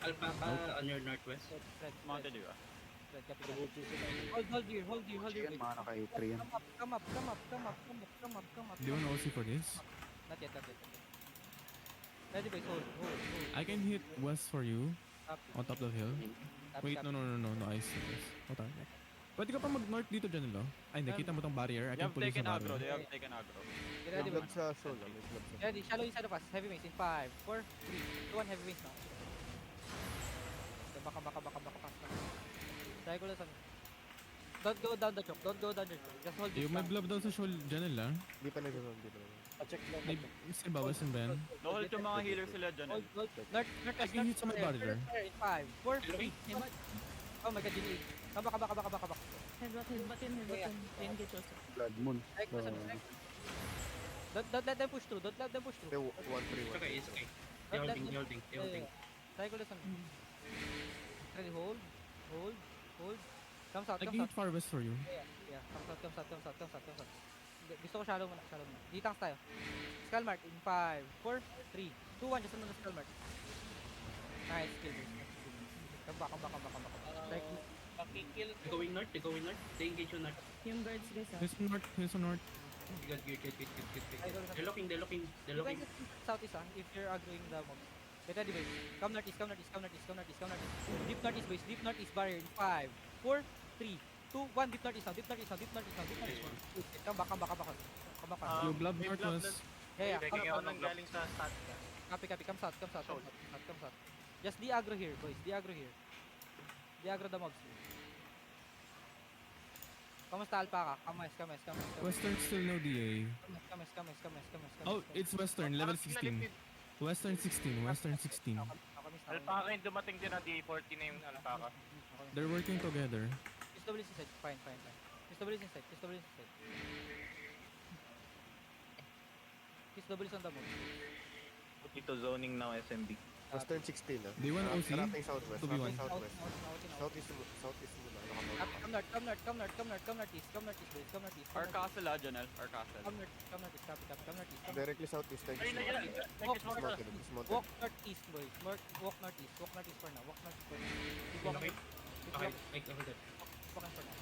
Alpaca on your northwest. Red, Mounted you ah. red, copy. Hold here. Yan, mga naka-A3 yan. Come up. Do you want OC for this? Not yet. Ready boys, hold. I can hit west for you. Copy. On top of the hill. Copy, Wait, no, ice. Hold on. Pwede ka pa mag-north dito dyan, no? Ay, nakita mo tong barrier. I They can have pull you taken sa aggro. They barrier. have taken aggro. Get ready May boys. vlog sa soul, may vlog sa Ready, shallow inside of us. Heavy mace in 5, 4, 3, 2, 1, heavy mace now. Baka. Triangle sa. Don't go down the choke. Just hold this. Yung may blob daw sa shoal dyan lang. Hindi pa nagsasabi dito. May still ba? Western ba yan? No hold yung mga healer sila dyan. Hold. North, I can hit sa may barrier. in 5, 4, 3, oh my god, Jimmy. Come back. Headbutt in. Engage also. Blood moon. Don't let them push through. Hindi, 1-3-1. It's okay. They're holding. Triangle sa. Ready, hold. Comes out. I can hit far west for you. Yeah. Comes out. Gusto ko shallow muna. Ditang tayo. Skull mark in 5, 4, 3, 2, 1. Just another skull mark. Nice kill. Come back. They're going north. They engage on north. Yung guards guys ah. Here's on north. Good. They're looking. You guys southeast if you're aggroing the mobs. Get ready boys. Come northeast. Deep northeast barrier in 5, 4, 3, 2, 1. Deep northeast now. Come back. Yung blob northwest. Yeah. Taking out ng galing sa stat. Copy. Come south. Just de-aggro here, boys. De-aggro the mobs. Kamusta Alpaca? Kames. Western still no DA. Kames. Oh, it's Western, level 16. Western 16. Alpaca yung dumating din ng D40 na yung Alpaca. They're working together. Stabilize inside. Fine. Stabilize inside. Stabilize on the move. Dito zoning now SMB. Western 16 ah. They want OC? Rating southwest. 2v1. Southeast muna. Come northeast, boys. Come northeast. Our castle ah, Janelle. Our castle. Come northeast. Come northeast. Directly southeast. Ay, nandiyan. Walk Dismounted. northeast, boys. Walk northeast for now. Keep walking. Like over there. Walking for now.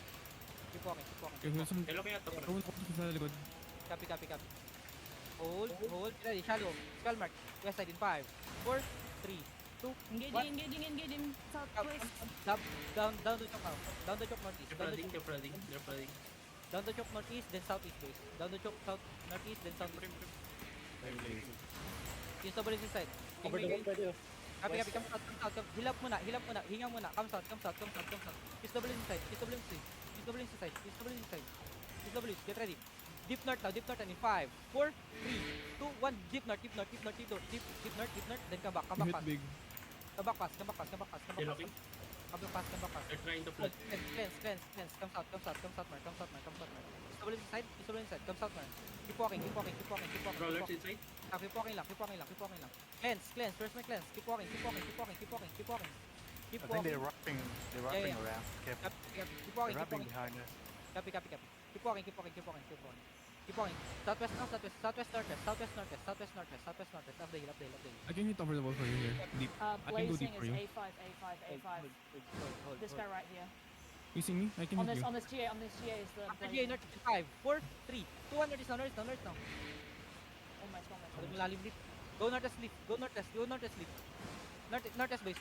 Keep walking. Okay, here's some... They're looking at the front. Kung sa likod. Copy. Hold. Ready, shallow. Skull mark. West side in 5, 4, 3, 2, Engaging southwest. down the choke now. Down the choke northeast. They're flooding. Down the choke northeast, then southeast, boys. Down the choke northeast, then southeast. Yung stabilize inside. Copy. Come south. Hilap muna. Hinga muna. Come south. Stabilize inside. Get ready. Deep north now. In 5, 4, 3, 2, 1. Deep north. Then come back. Hit big. Come back pass. They're looking. Come back pass. They're trying to flood. Cleanse. Come south, Mark. Stabilize inside. Come south, Mark. Keep walking. Crawlers inside. Keep walking lang. Cleanse. Where's my cleanse? Keep walking. I think they're wrapping around. Careful. Keep They're walking. wrapping behind us. Copy. Keep walking. Southwest, northwest. Up the hill. I can hit over the wall for you here. Deep. I can go deep Blazing for is you. A5. Hold. This guy right here. You see me? I can On hit this you. on this GA is the After blazing. GA, north 5, 4, 3, 2, 1, north now. Almost. Malalim lift. Go northwest lift. Northwest base.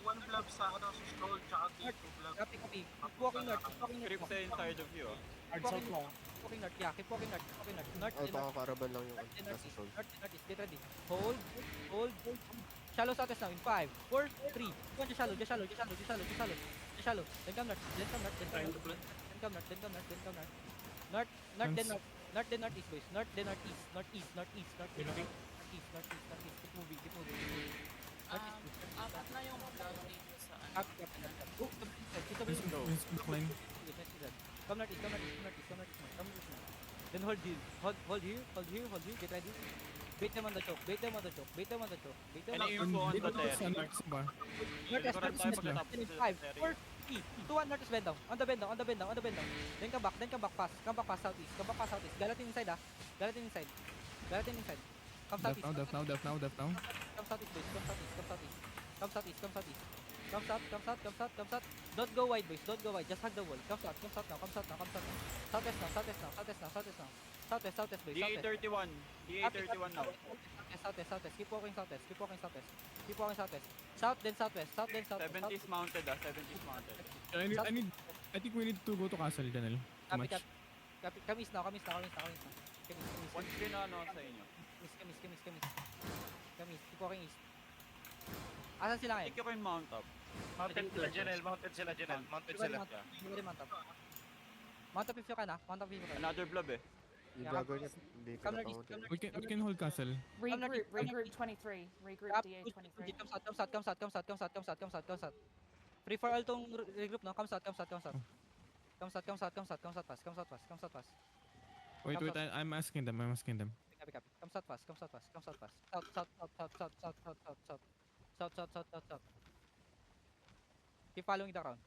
One blob sa scroll tsaka Copy. Keep walking north. Creep sa inside of you ah. Keep walking north. North. Alpaca caravan lang yung nasa soul. Northeast. Get ready. Hold. Shallow southwest now in 5, 4, 3, 1. Just shallow. Then come north. Trying to flood. Then come north. North, then northeast, boys. Northeast. They're looking. Northeast. Keep moving. Apat na yung blood dito sa ano. Here's the backline. Come northeast. Then hold here. Get ready. Bait them on the choke. Any info on the Dito sa terry? north ba? Northwest, Likuran tayo sila. pagkatapos in sa 5, terry. 4, 3, 2, 1. Northwest bend down. On the bend down. Then come back pass. Southeast. Galatin inside. Come southeast. Def now. Come southeast, boys. Come southeast. southeast, come southeast. Come south, come south, come south, come south. Don't go wide, boys. Don't go wide. Just hug the wall. Come south now, come south now, come south now. Southwest now, southwest now, southwest now, southwest now. Southwest, boys. Southwest. DA31. DA31 now. Southwest. Keep walking southwest. Keep walking southwest. Keep walking southwest. South, then southwest. South, then southwest. 70's mounted 70's mounted. I think we need to go to castle, Janelle. Too much. Come east now, come east now, come east now, come east now. Come east. Once pinano sa inyo. Come east. Keep walking east. Asan sila ngayon? Take ko yung mount up. Mounted sila, Janelle. Mounted sila, Janelle. Mounted sila. Mount up. Mount up if you can, ah. Mount up if you can. Another blob eh. Yung dagger niya, hindi ka Come north east, nakamounted. come north We can hold castle. Regroup 23. Regroup DA23. Come south. Free for all tong regroup, no? Come south fast. Wait, I'm asking them. Copy. Come south fast. South. Keep following the ground.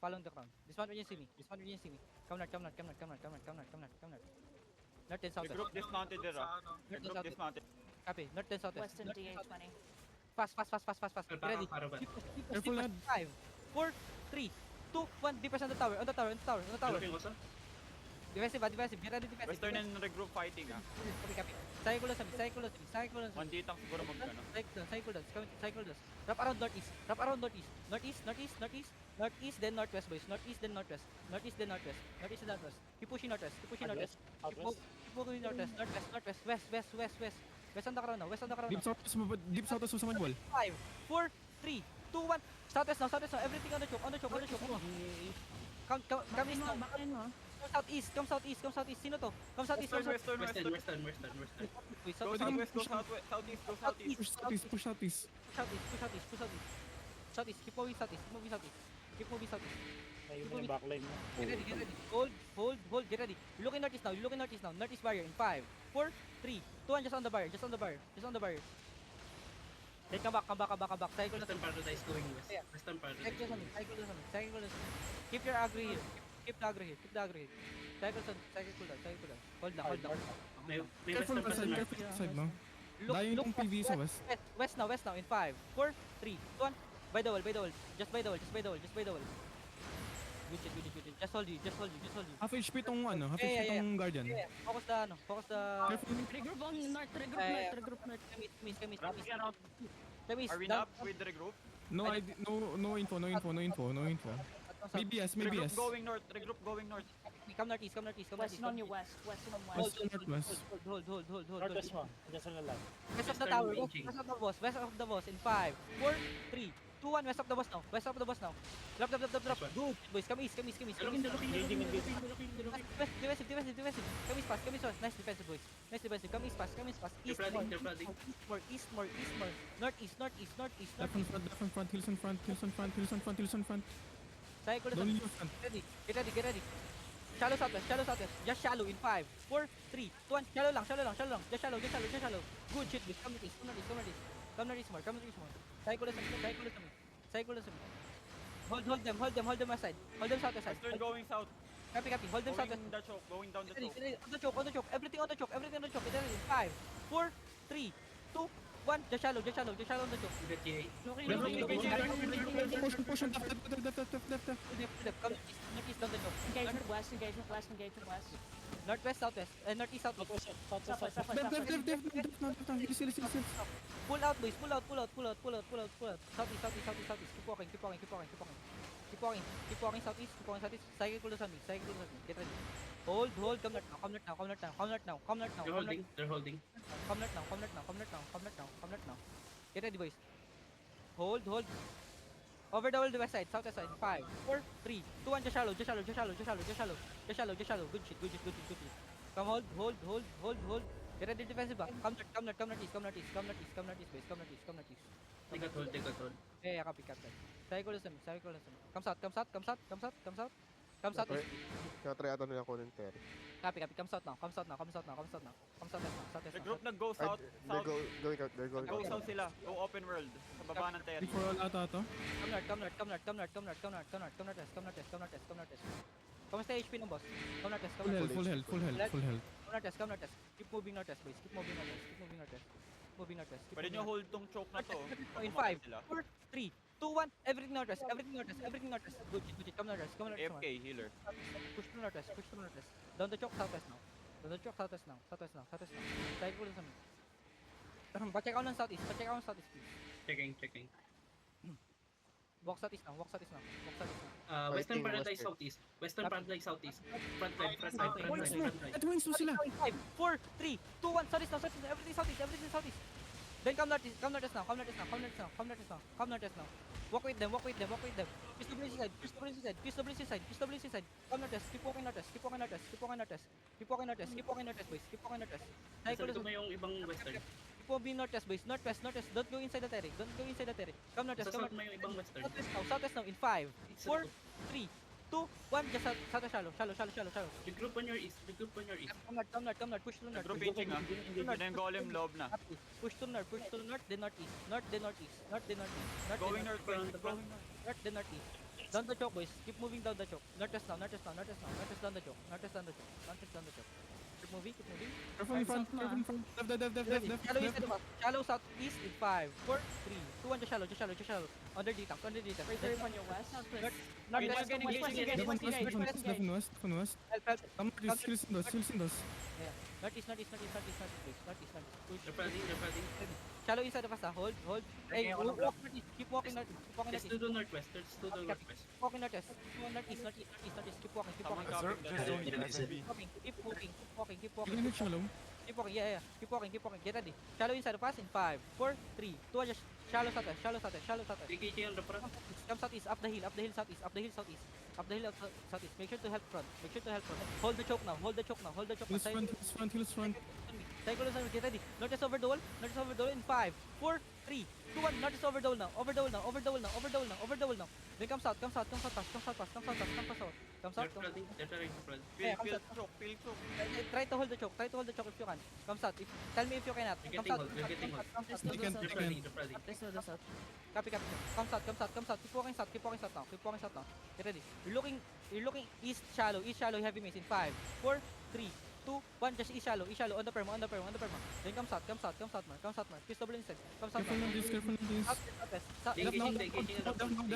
This one when you see me. Come north. North and south. Regroup dismounted there ah. Sa ano. Regroup dismounted. Copy. North and south. Western DA20. Fast. Get ready. Caravan. Careful, lad. 5, 4, 3, 2, 1. Defense on the tower. Looking also. Defensive. Get ready defensive. Western and regroup fighting ah. Copy. Cycle us. One ditang siguro magkano. Cycle us. Wrap around northeast. Northeast, then northwest, boys. Northeast, then northwest. Keep pushing northwest. Keep moving northwest. West. West on the crown now. Deep south sa wall. 5, 4, 3, 2, 1. Southwest now. Everything on the choke. Come east now. Come southeast. Sino to? Come southeast. Western. Boys, Go southwest, go southeast, go southeast. Push southeast. Southeast. Keep moving southeast. Get ready. Hold. Get ready. You're looking northeast now. Northeast barrier in 5, 4, 3, 2, 1. Just on the barrier. Then come back. Cycle Western Paradise going west. Yeah. Western Paradise. Cycle us. Keep your aggro here. Keep the aggro here. Cycle cooldown. Hold down. May Careful Western sa Paradise. side, no? Dayo yung PV sa west. West now. In 5, 4, 3, 2, 1. By the wall. Just by the wall. Good shit. Just hold you. Half HP tong Yeah. guardian. Yeah. Focus the. Careful. Regroup on north. Regroup north. Come east. Are we not with the regroup? No info. Maybe yes. Regroup going north. Come northeast. Western on your west. West and northwest. Hold. Northwest mo. Andiyan sa lalaki. West of the tower. West of the boss. In 5, 4, 3, 2, 1. West of the boss now. Drop. Good. Boys, come east. Looking. Defensive. Come east fast. Nice defensive, boys. Come east fast. They're flooding. East more. Northeast. Left in front, hills in front. Cycle Don't leave front. Get ready. Shallow southwest. Just shallow in 5, 4, 3, 2, 1. Shallow lang. Just shallow. Good shit, boys. Come northeast more. Cycle us. Hold them aside. Hold them southwest side. Western going south. Copy. Hold them southwest. Going down the choke. On the choke. Everything on the choke. Get ready. 5, 4, 3, 2, 1. Just shallow on the choke. The TA. Push on left. Come northeast down the choke. Engagement west. Northwest, southwest. Northeast, southwest. Southwest. Pull out, boys. Pull out. Southeast. Keep walking. Keep walking southeast. Cycle cooldown on me. Get ready. Hold. Come north now. They're holding. Come north now. Get ready, boys. Hold. Over the wall, the west side, southwest side. 5, 4, 3, 2, 1. Just shallow. Good shit. Come hold. Get ready defensive back. Come northeast, boys. Come northeast. They got hold. Yeah, copy. Cycle us. Come south. Kaya-try ata nila kunin Terry. Copy. Come south now. Regroup go south. They're going Go out. south sila. Go open world. Sa baba ng Terry. Before all ata to. Come northwest. Kamusta HP ng boss? Come northwest. Full health. Come northwest. Keep moving northwest, boys. Keep moving northwest. Pwede nyo hold tong choke na to. In 5, 4, 3, 2, 2, 1. Everything northwest. Everything northwest. Everything northwest. Good shit, good shit. Come northwest. Come northwest. AFK healer. Push to northwest. Push to northwest. Down the choke southwest now. Down the choke southwest now. Southwest now. Southwest now. Tayo ko lang sa mid. Pacheck out ng southeast. Pacheck out ng southeast, please. Checking. Walk southeast now. Walk southeast now. Walk southeast now. Western Fighting Paradise western. Southeast. Western Copy. Paradise Southeast. Front line. At wins mo sila. 5, 4, 3, 2, 1. Southeast now. Southeast now. Everything southeast. Everything southeast. Then come northeast. Come northeast now. Come northeast now. Come northeast now. Come northeast now. Come northeast now. Walk with them. Walk with them. Walk with them. PSWC side. PSWC side. PSWC side. PSWC side. Come northeast. Keep walking northeast. Keep walking northeast. Keep walking northeast. Keep walking northeast. Keep walking northeast, boys. Keep walking northeast. Tayo ko Sabi ko lang mo yung ibang Western. Keep on being northwest, boys. Northwest, northwest. Don't go inside the terrace. Don't go inside the terrace. Come northwest. Come Sasad mo northwest. yung ibang Western. Southwest now. Southwest now. In 5, 4, 3, 2, 1. Just southwest shallow. Shallow. Regroup on your east. Come north. Push to the north. Group Push to pinching ah. Yun na yung golem loob na. Push to the north, then northeast. North, then northeast. Going north, going Front. North, then northeast. Down the choke, boys. Keep moving down the choke. Northwest now. Northwest down the choke. Keep moving. Careful in front. Left. Shallow east and west. Shallow southeast in 5, 4, 3, 2, 1. Just shallow. Under the tank. Regroup on your west. Northwest. Left and west. Help. Come on, skills in those. Northeast, please. Northeast. Push. They're flooding. Shallow inside of us, hold. Hey, walk northeast. Keep walking northeast. There's two to northwest. Walking northeast. Northeast. Keep walking. Someone copying the Keep walking. Keep it shallow. Keep walking. Yeah. Keep walking. Get ready. Shallow inside of us in 5, 4, 3, 2, 1. Just shallow southwest. DKT on the front. Come southeast. Up the hill southeast. Make sure to help front. Hold the choke now. Heels front. Tayo ko lang sa get ready. Notice over the wall in 5, 4, 3, 2, 1. Notice over the wall now. Then come south. Come south. Come south. They're trying to flood. Feel choke. Try to hold the choke if you can. Come south. Tell me if you cannot. We're Come getting south. hold. We're getting hold. You can. They're flooding. Let's do this out. Copy. Come south. Keep walking south now. Get ready. You're looking east shallow, heavy mace in 5, 4, 3, 2, 1. Just east shallow, on the perma. Then come south, man. Come south, man. PSW inside. Come south, Careful man. on this. Southwest. Engaging on the front.